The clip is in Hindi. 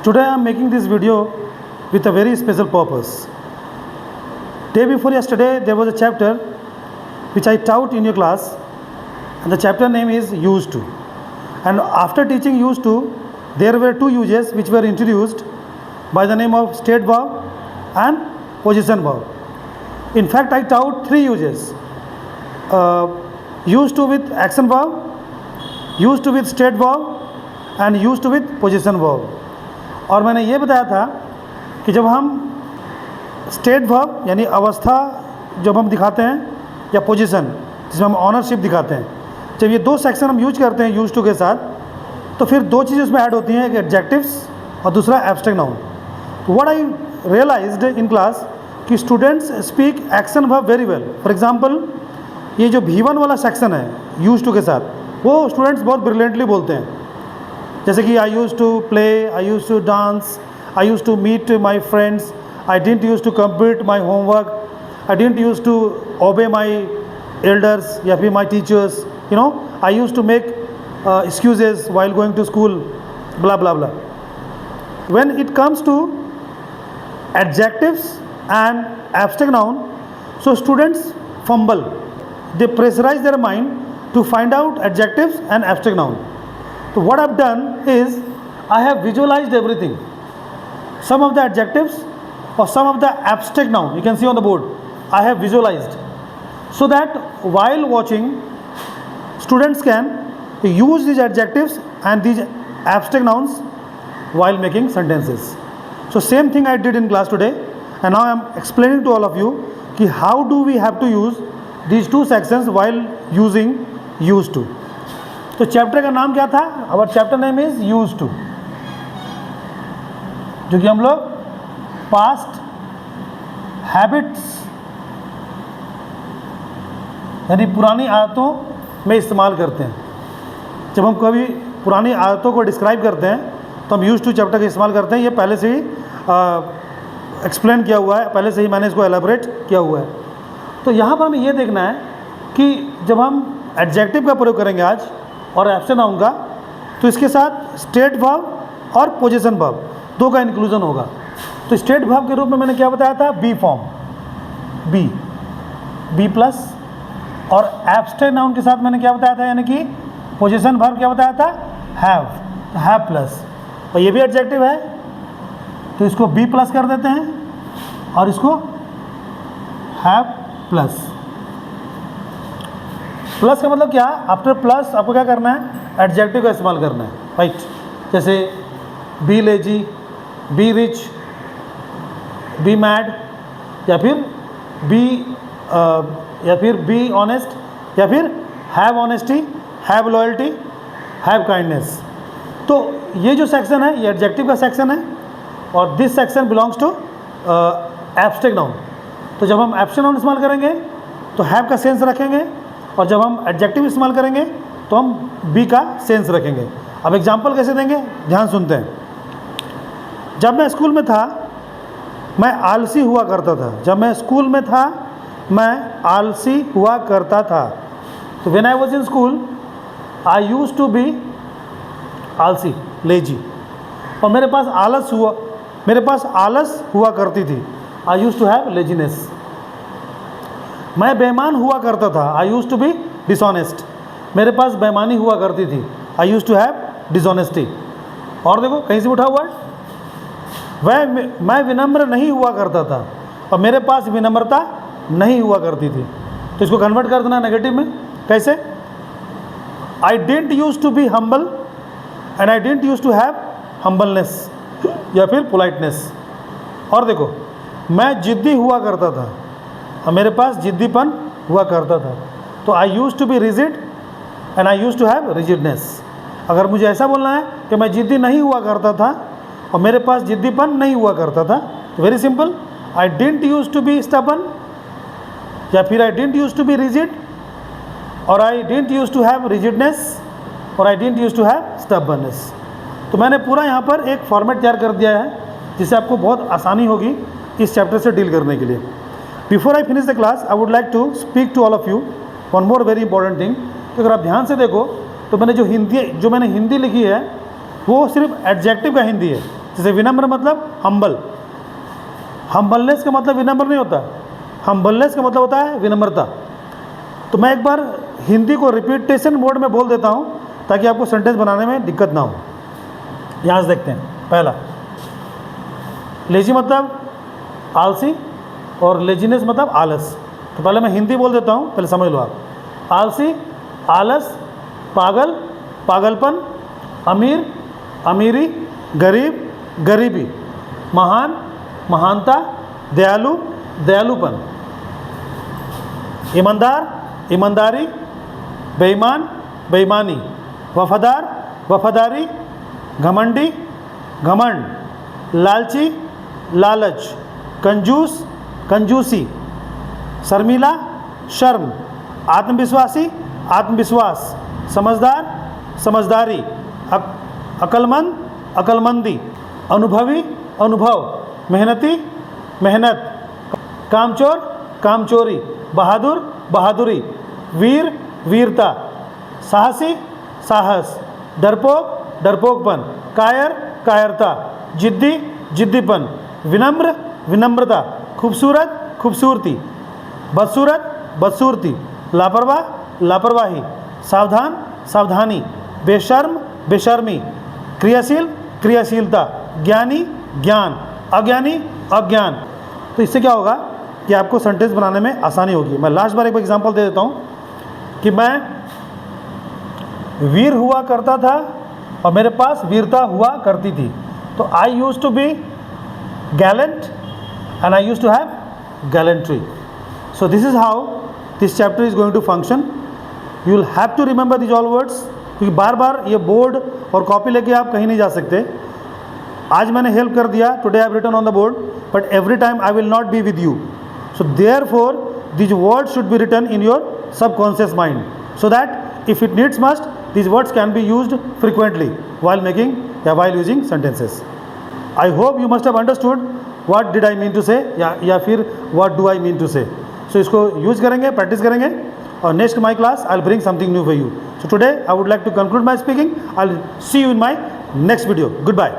Today I am making this video with a very special purpose. Day before yesterday there was a chapter which I taught in your class, and the chapter name is used to. And after teaching used to, there were two uses which were introduced by the name of state verb and position verb. In fact, I taught three uses: used to with action verb, used to with state verb and used to with position verb. और मैंने ये बताया था कि जब हम स्टेट वर्ब यानी अवस्था जब हम दिखाते हैं या पोजीशन जिसमें हम ऑनरशिप दिखाते हैं, जब ये दो सेक्शन हम यूज करते हैं यूज टू के साथ, तो फिर दो चीज़ें उसमें ऐड होती हैं, एक एडजेक्टिव्स और दूसरा abstract noun. What I realised in class कि students speak action verb very well. For example, ये जो V1 वाला सेक्शन है यूज टू के साथ, वो स्टूडेंट्स बहुत ब्रिलियंटली बोलते हैं. जैसे कि I use to play, I use to dance, I use to meet my friends, I didn't use to complete my homework, I didn't use to obey my elders या फिर my teachers, I use to make excuses while going to school, blah blah blah. When it comes to adjectives and abstract noun, so students fumble. They pressurize their mind to find out adjectives and abstract noun. So what I've done is I have visualized everything. Some of the adjectives or some of the abstract noun you can see on the board, I have visualized, so that while watching, students can use these adjectives and these abstract nouns while making sentences. So same thing I did in class today, and now I am explaining to all of you कि how do we have to use these two sections while using used to. तो चैप्टर का नाम क्या था? Our chapter name is used to, जो कि हम लोग past habits यानी पुरानी आदतों में इस्तेमाल करते हैं. जब हम कभी पुरानी आदतों को डिस्क्राइब करते हैं तो हम यूज टू चैप्टर का इस्तेमाल करते हैं. ये पहले से ही एक्सप्लेन किया हुआ है, पहले से ही मैंने इसको एलाबोरेट किया हुआ है. तो यहाँ पर हमें ये देखना है कि जब हम एडजेक्टिव का प्रयोग करेंगे आज और एब्स्ट्रैक्ट नाउन का, तो इसके साथ स्टेट वर्ब और पोजीशन वर्ब दो का इंक्लूजन होगा. तो स्टेट वर्ब के रूप में मैंने क्या बताया था? B form, B plus. और एब्स्ट्रैक्ट नाउन के साथ मैंने क्या बताया था, यानी कि पोजीशन वर्ब क्या बताया था? Have plus. और ये भी एडजेक्टिव है, तो इसको बी प्लस कर देते हैं और इसको हैव प्लस. प्लस का मतलब क्या? आफ्टर प्लस आपको क्या करना है? एडजेक्टिव का इस्तेमाल करना है, राइट. जैसे be lazy, be rich, B mad, या फिर बी ऑनेस्ट, या फिर have honesty, have loyalty, have kindness. तो ये जो सेक्शन है ये एडजेक्टिव का सेक्शन है, और this section belongs to abstract noun. तो जब हम एब्स्ट्रैक्ट नाउन इस्तेमाल करेंगे तो हैव का सेंस रखेंगे, और जब हम एडजेक्टिव इस्तेमाल करेंगे तो हम बी का सेंस रखेंगे. अब एग्जांपल कैसे देंगे, ध्यान सुनते हैं. जब मैं स्कूल में था मैं आलसी हुआ करता था. जब मैं स्कूल में था मैं आलसी हुआ करता था. तो when I was in school I use to be आलसी, लेजी. और मेरे पास आलस हुआ करती थी. I use to have laziness. मैं बेईमान हुआ करता था. I use to be dishonest. मेरे पास बेईमानी हुआ करती थी. I use to have dishonesty. और देखो कहीं से उठा हुआ है. मैं विनम्र नहीं हुआ करता था, और मेरे पास विनम्रता नहीं हुआ करती थी. तो इसको कन्वर्ट कर देना नेगेटिव में. कैसे? I didn't use to be humble and I didn't use to have humbleness, या फिर पोलाइटनेस. और देखो, मैं जिद्दी हुआ करता था और मेरे पास जिद्दीपन हुआ करता था. तो I use to be rigid and I use to have rigidness. अगर मुझे ऐसा बोलना है कि मैं जिद्दी नहीं हुआ करता था और मेरे पास जिद्दीपन नहीं हुआ करता था, तो very simple, I didn't use to be stubborn, या फिर I didn't use to be rigid, और I didn't use to have rigidness, और I didn't use to have stubbornness. तो मैंने पूरा यहाँ पर एक फॉर्मेट तैयार कर दिया है जिससे आपको बहुत आसानी होगी इस चैप्टर से डील करने के लिए. Before I finish the class I would like to speak to all of you one more very important thing. तो अगर आप ध्यान से देखो तो मैंने जो हिंदी लिखी है वो सिर्फ एडजेक्टिव का हिंदी है. जैसे विनम्र मतलब हम्बल, हम्बलनेस का मतलब विनम्र नहीं होता, हम्बलनेस का मतलब होता है विनम्रता। तो मैं एक बार हिंदी को रिपीटेशन मोड में बोल देता हूँ ताकि आपको सेंटेंस बनाने में दिक्कत ना हो। यहाँ से देखते हैं। पहला, लेजी मतलब आलसी और लेजीनेस मतलब आलस। तो पहले मैं हिंदी बोल देता हूँ, पहले समझ लो आप। आलसी, आलस, पागल, पागलपन, अमीर, अमीरी, गरीब, गरीबी, महान, महानता, दयालु, दयालुपन, ईमानदार, ईमानदारी, बेईमान, बेईमानी, वफादार, वफादारी, घमंडी, घमंड, लालची, लालच, कंजूस, कंजूसी, शर्मीला, शर्म, आत्मविश्वासी, आत्मविश्वास, समझदार, समझदारी, अक्लमंद, अक्लमंदी, अनुभवी, अनुभव, मेहनती, मेहनत, कामचोर, कामचोरी, बहादुर, बहादुरी, वीर, वीरता, साहसी, साहस, डरपोक, डरपोकपन, कायर, कायरता, जिद्दी, जिद्दीपन, विनम्र, विनम्रता, खूबसूरत, खूबसूरती, बदसूरत, बदसूरती, लापरवाह, लापरवाही, सावधान, सावधानी, बेशर्म, बेशर्मी, क्रियाशील, क्रियाशीलता, ज्ञानी, ज्ञान, अज्ञानी, अज्ञान। तो इससे क्या होगा कि आपको सेंटेंस बनाने में आसानी होगी। मैं लास्ट बार एक एग्जांपल दे देता हूँ कि मैं वीर हुआ करता था और मेरे पास वीरता हुआ करती थी। तो I use to be gallant and I use to have gallantry. So this is how this chapter is going to function. You will have to remember this all words, क्योंकि बार बार ये बोर्ड और कॉपी लेके आप कहीं नहीं जा सकते। आज मैंने हेल्प कर दिया, today I have written on the board, but every time I will not be with you. So therefore these words should be written in your subconscious mind, so that if it needs must, these words can be used frequently while making while using sentences. I hope you must have understood what did I mean to say या फिर what do I mean to say. So इसको use करेंगे, practice करेंगे, और next my class I'll bring something new for you. So today I would like to conclude my speaking. I'll see you in my next video. Goodbye.